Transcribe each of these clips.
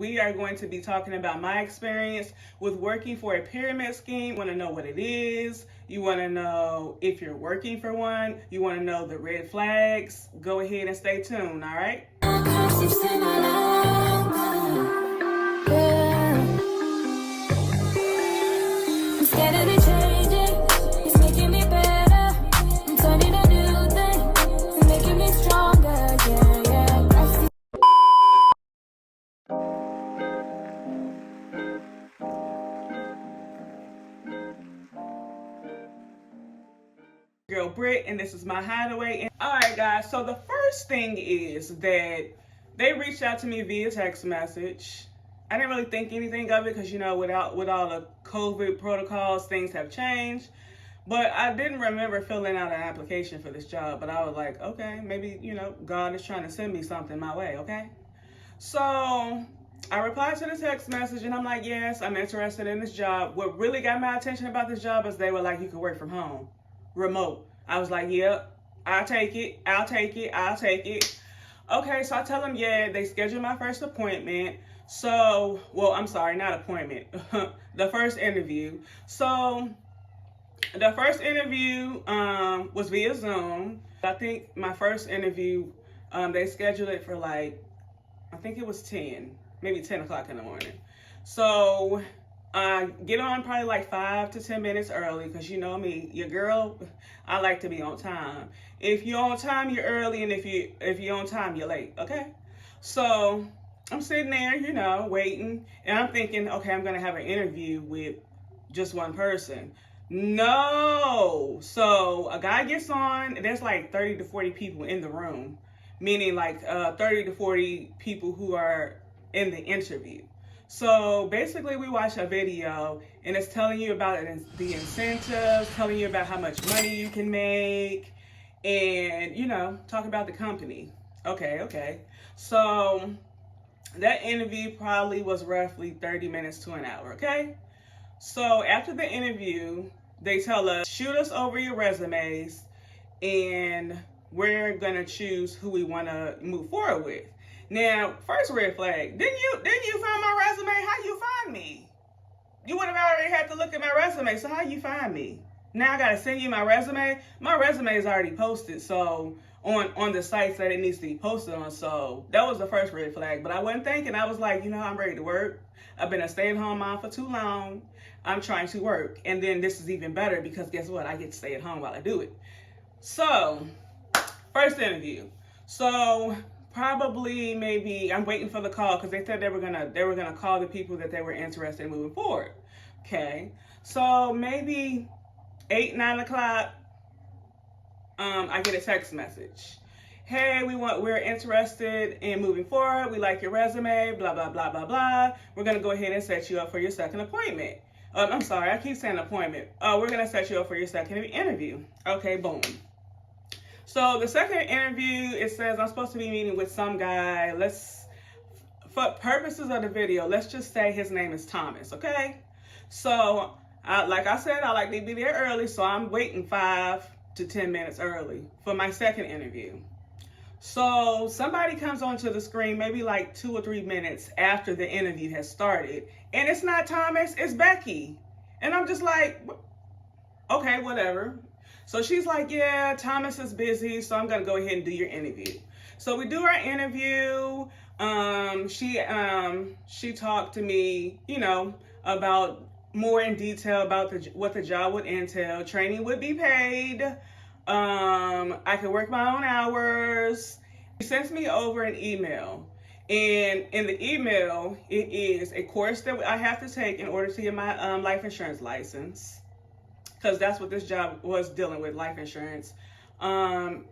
We are going to be talking about my experience with working for a pyramid scheme. You want to know what it is. You want to know if you're working for one. You want to know the red flags. Go ahead and stay tuned, all right? Girl Britt, and this is my hideaway. All right, guys, so the first thing is that they reached out to me via text message. I didn't really think anything of it because, you know, with all the COVID protocols, things have changed. But I didn't remember filling out an application for this job. But I was like, okay, maybe, you know, God is trying to send me something my way, okay? So I replied to the text message and I'm like, yes, I'm interested in this job. What really got my attention about this job is they were like, you can work from home, remote. I was like, yep, I'll take it. Okay, so I tell them, yeah, they scheduled my first appointment. So, well, I'm sorry, not appointment, the first interview. So the first interview was via Zoom. I think my first interview, they scheduled it for like, I think it was 10, maybe 10 o'clock in the morning. So I get on probably like 5 to 10 minutes early because you know me, your girl, I like to be on time. If you're on time, you're early, and if you're on time, you're late, okay? So I'm sitting there, you know, waiting, and I'm thinking, okay, I'm gonna have an interview with just one person. No, so a guy gets on, and there's like 30 to 40 people in the room, meaning like 30 to 40 people who are in the interview. So basically we watch a video and it's telling you about the incentives, telling you about how much money you can make, and, you know, talk about the company. Okay. So that interview probably was roughly 30 minutes to an hour, okay? So after the interview, they tell us, shoot us over your resumes and we're gonna choose who we wanna move forward with. Now, first red flag, didn't you find my resume? How you find me? You would have already had to look at my resume, so how you find me? Now I gotta send you my resume? My resume is already posted, so on the sites that it needs to be posted on, so that was the first red flag. But I wasn't thinking, I was like, you know, I'm ready to work. I've been a stay-at-home mom for too long. I'm trying to work. And then this is even better because guess what? I get to stay at home while I do it. So, first interview. So probably maybe I'm waiting for the call because they said they were gonna call the people that they were interested in moving forward. Okay, so maybe 8, 9 o'clock, I get a text message. Hey, we're interested in moving forward. We like your resume, blah, blah, blah, blah, blah. We're gonna go ahead and set you up for your second appointment. I'm sorry, I keep saying appointment. We're gonna set you up for your second interview. Okay, boom. So the second interview, it says I'm supposed to be meeting with some guy. For purposes of the video, let's just say his name is Thomas, okay? So, like I said, I like to be there early, so I'm waiting 5 to 10 minutes early for my second interview. So somebody comes onto the screen maybe like 2 or 3 minutes after the interview has started, and it's not Thomas, it's Becky. And I'm just like, okay, whatever. So she's like, yeah, Thomas is busy, so I'm gonna go ahead and do your interview. So we do our interview. She talked to me, you know, about more in detail about what the job would entail. Training would be paid. I could work my own hours. She sends me over an email. And in the email, it is a course that I have to take in order to get my life insurance license, because that's what this job was dealing with, life insurance. And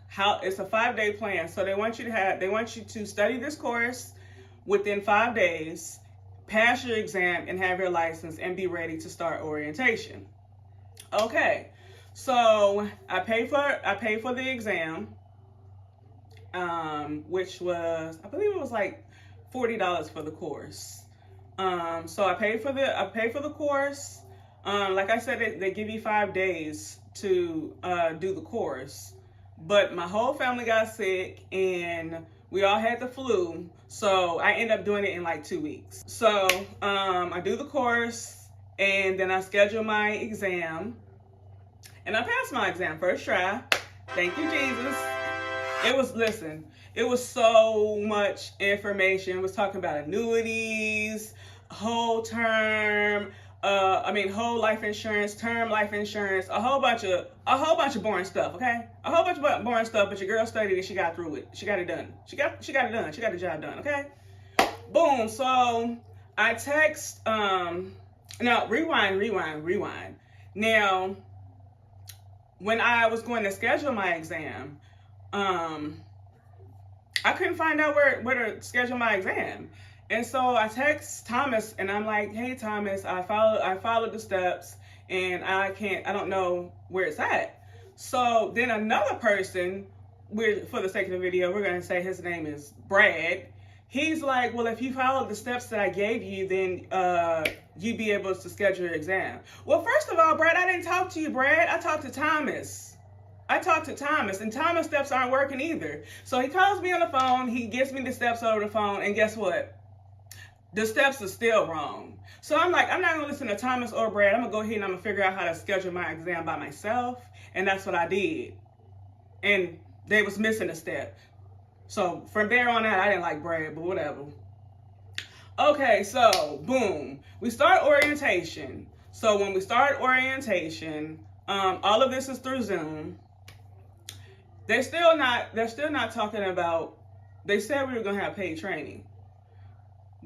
how it's a 5-day plan. So they want you to study this course within 5 days, pass your exam, and have your license and be ready to start orientation. Okay, so I pay for the exam, which was, I believe it was like $40 for the course. So I paid for the course. Like I said, they give you 5 days to do the course, but my whole family got sick and We all had the flu, so I ended up doing it in like 2 weeks. So I do the course, and then I schedule my exam, and I passed my exam first try. Thank you, Jesus. It was so much information. It was talking about annuities, whole term, whole life insurance, term life insurance, a whole bunch of boring stuff, okay? A whole bunch of boring stuff, but your girl studied and she got through it. She got it done. She got it done. She got the job done, okay? Boom. So I text, now rewind. Now, when I was going to schedule my exam, I couldn't find out where to schedule my exam. And so I text Thomas and I'm like, hey Thomas, I followed the steps and I don't know where it's at. So then another person, for the sake of the video, we're gonna say his name is Brad. He's like, well, if you follow the steps that I gave you, then you'd be able to schedule your exam. Well, first of all, Brad, I didn't talk to you, Brad. I talked to Thomas. And Thomas' steps aren't working either. So he calls me on the phone, he gives me the steps over the phone, and guess what? The steps are still wrong. So I'm like, I'm not gonna listen to Thomas or Brad. I'm gonna go ahead and I'm gonna figure out how to schedule my exam by myself. And that's what I did. And they was missing a step. So from there on out, I didn't like Brad, but whatever. Okay, so boom, we start orientation. So when we start orientation, all of this is through Zoom. They're still not talking about, they said we were gonna have paid training,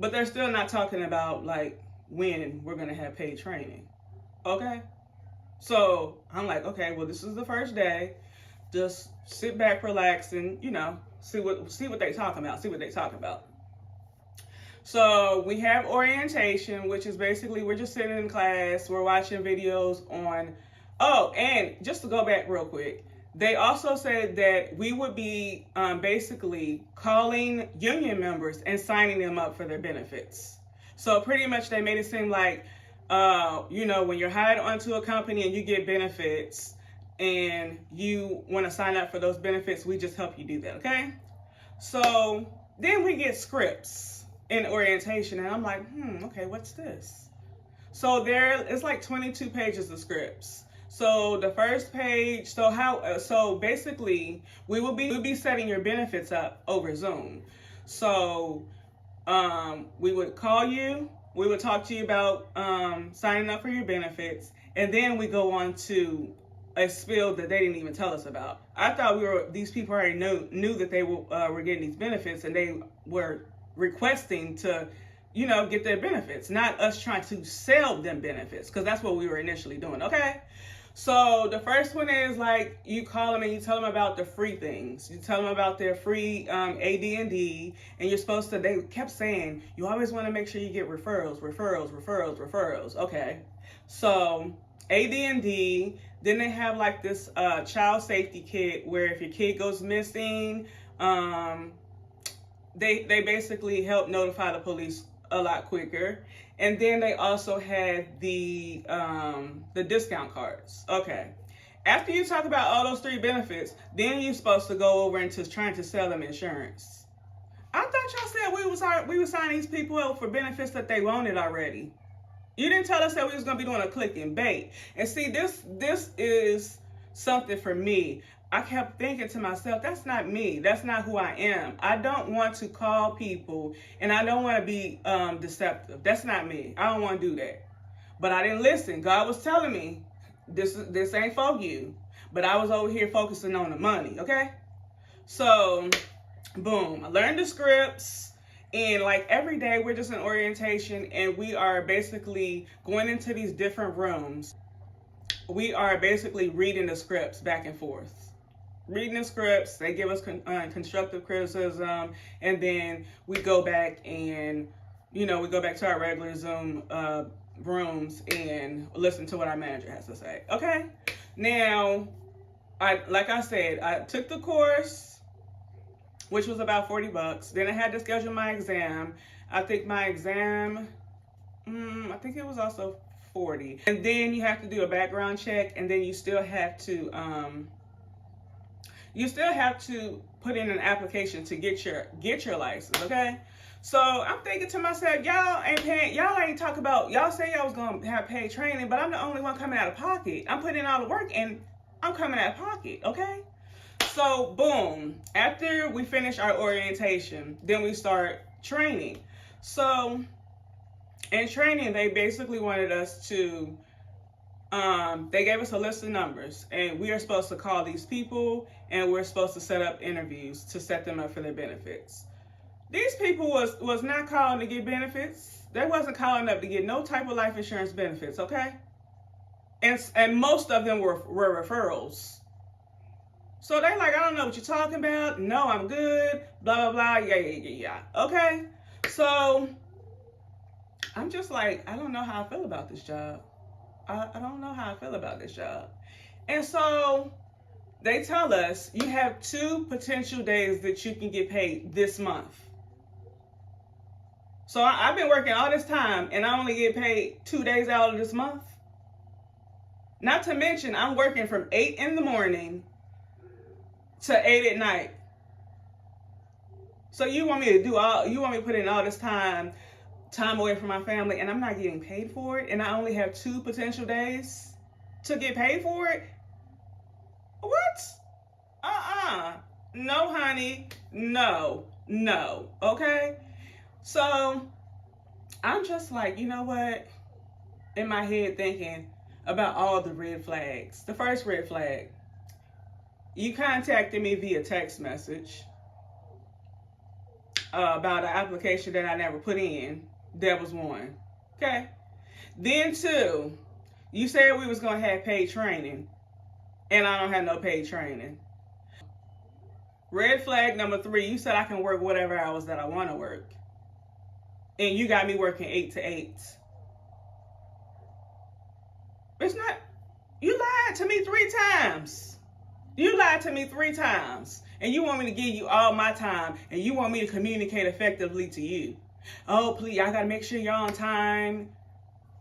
but they're still not talking about like when we're gonna have paid training. Okay? So I'm like, okay, well, this is the first day. Just sit back, relax, and see what they talking about. So we have orientation, which is basically we're just sitting in class, we're watching videos on. Oh, and just to go back real quick, they also said that we would be basically calling union members and signing them up for their benefits. So pretty much they made it seem like, when you're hired onto a company and you get benefits and you want to sign up for those benefits, we just help you do that, okay? So then we get scripts in orientation, and I'm like, okay, what's this? So it's like 22 pages of scripts. So the first page, so basically we'll be setting your benefits up over Zoom. So we would call you, we would talk to you about signing up for your benefits, and then we go on to a spiel that they didn't even tell us about. I thought these people already knew that they were getting these benefits, and they were requesting to get their benefits, not us trying to sell them benefits, because that's what we were initially doing, okay? So the first one is like, you call them and you tell them about the free things. You tell them about their free AD&D, and you're supposed to, they kept saying, you always want to make sure you get referrals. Okay, so AD&D, then they have like this child safety kit where if your kid goes missing, they basically help notify the police a lot quicker. And then they also had the discount cards. Okay. After you talk about all those 3 benefits, then you're supposed to go over into trying to sell them insurance. I thought y'all said we would sign these people up for benefits that they wanted already. You didn't tell us that we was gonna be doing a click and bait. And see, this is something for me. I kept thinking to myself, that's not me. That's not who I am. I don't want to call people, and I don't want to be deceptive. That's not me. I don't want to do that. But I didn't listen. God was telling me, this ain't for you. But I was over here focusing on the money, okay? So, boom. I learned the scripts, and like every day we're just in orientation, and we are basically going into these different rooms. We are basically reading the scripts back and forth. Reading the scripts, they give us constructive criticism, and then we go back and, we go back to our regular Zoom rooms and listen to what our manager has to say. Okay? Now, like I said, I took the course, which was about $40. Then I had to schedule my exam. I think my exam, I think it was also $40. And then you have to do a background check, and then you still have to, You still have to put in an application to get your license, okay? So I'm thinking to myself, y'all ain't talk about, y'all say y'all was gonna have paid training, but I'm the only one coming out of pocket. I'm putting in all the work and I'm coming out of pocket, okay? So boom, after we finish our orientation, then we start training. So in training, they basically wanted us to, they gave us a list of numbers, and we are supposed to call these people, and we're supposed to set up interviews to set them up for their benefits. These people was not calling to get benefits. They wasn't calling up to get no type of life insurance benefits, okay? And most of them were referrals. So they're like, I don't know what you're talking about. No, I'm good. Blah, blah, blah. Yeah. Okay? So I'm just like, I don't know how I feel about this job. I don't know how I feel about this job. And so they tell us you have 2 potential days that you can get paid this month. So I've been working all this time and I only get paid 2 days out of this month. Not to mention I'm working from 8 in the morning to 8 at night. So you want me to put in all this time away from my family, and I'm not getting paid for it, and I only have 2 potential days to get paid for it? What? No, honey. No. Okay? So I'm just like, you know what? In my head thinking about all the red flags. The first red flag, you contacted me via text message about an application that I never put in. That was 1. Okay? Then 2, you said we was going to have paid training, and I don't have no paid training. Red flag number 3, you said I can work whatever hours that I want to work. And you got me working 8 to 8. It's not, you lied to me 3 times. You lied to me 3 times. And you want me to give you all my time, and you want me to communicate effectively to you. Oh, please, I got to make sure you're on time.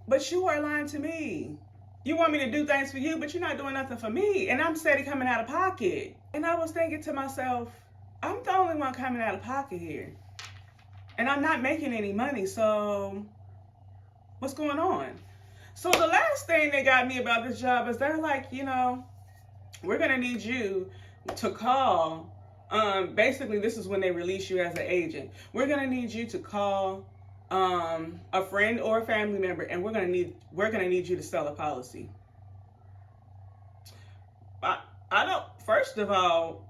But you are lying to me. You want me to do things for you, but you're not doing nothing for me. And I'm steady coming out of pocket. And I was thinking to myself, I'm the only one coming out of pocket here. And I'm not making any money, so what's going on? So the last thing they got me about this job is they're like, you know, we're going to need you to call. Basically, this is when they release you as an agent. We're going to need you to call a friend or a family member, and we're going to need you to sell a policy. I don't, first of all,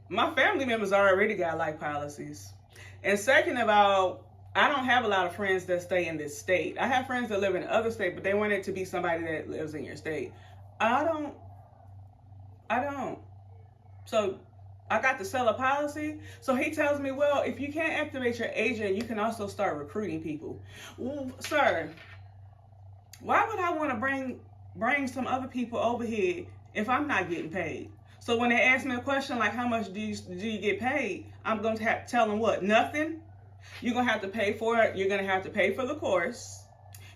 my family members already got life policies. And second of all, I don't have a lot of friends that stay in this state. I have friends that live in other states, but they want it to be somebody that lives in your state. I don't. So I got to sell a policy. So he tells me, well, if you can't activate your agent, you can also start recruiting people. Well, sir, why would I want to bring some other people over here if I'm not getting paid? So when they ask me a question like, how much do you get paid? I'm going to have to tell them what? Nothing. You're going to have to pay for it. You're going to have to pay for the course.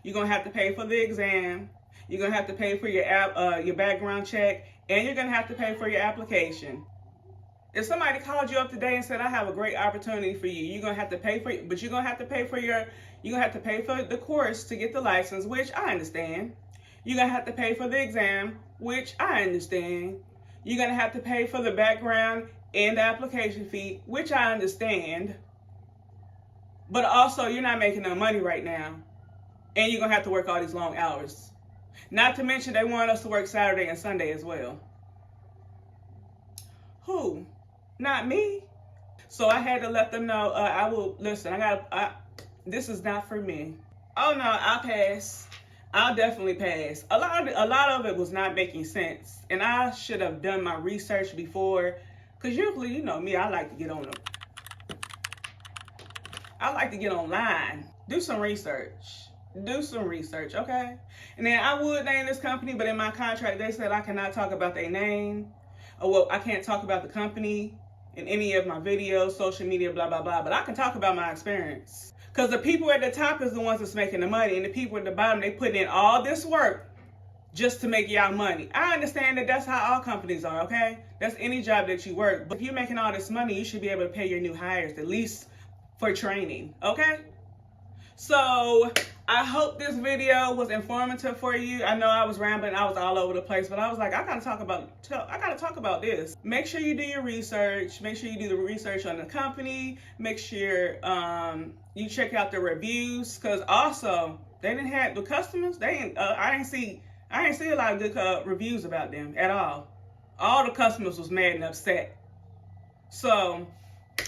You're going to have to pay for the exam. You're going to have to pay for your background check. And you're going to have to pay for your application. If somebody called you up today and said, I have a great opportunity for you, you're going to have to pay for it, but you're going to have to pay for the course to get the license, which I understand. You're going to have to pay for the exam, which I understand. You're going to have to pay for the background and the application fee, which I understand. But also, you're not making no money right now. And you're going to have to work all these long hours. Not to mention, they want us to work Saturday and Sunday as well. Who? Not me. So I had to let them know, this is not for me. Oh no, I'll pass. I'll definitely pass. A lot of it was not making sense. And I should have done my research before. Because usually, you know me, I like to get online. Do some research, okay? And then I would name this company, but in my contract, they said I cannot talk about their name. Well, I can't talk about the company in any of my videos, social media, blah, blah, blah. But I can talk about my experience. Because the people at the top is the ones that's making the money. And the people at the bottom, they putting in all this work just to make y'all money. I understand that that's how all companies are, okay? That's any job that you work. But if you're making all this money, you should be able to pay your new hires at least for training, okay? So I hope this video was informative for you. I know I was rambling, I was all over the place, but I was like, I gotta talk about this. Make sure you do your research. Make sure you do the research on the company. Make sure you check out the reviews, because also they didn't have the customers. I didn't see a lot of good reviews about them at all. All the customers was mad and upset. So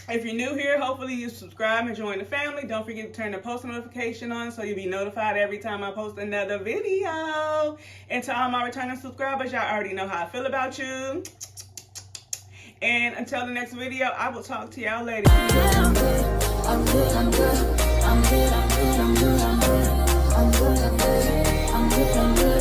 if you're new here, hopefully you subscribe and join the family. Don't forget to turn the post notification on so you'll be notified every time I post another video. And to all my returning subscribers, y'all already know how I feel about you. And until the next video, I will talk to y'all later. I'm good, I'm good, I'm good, I'm good, I'm good, I'm good, I'm good, I'm good, I'm good, I'm good.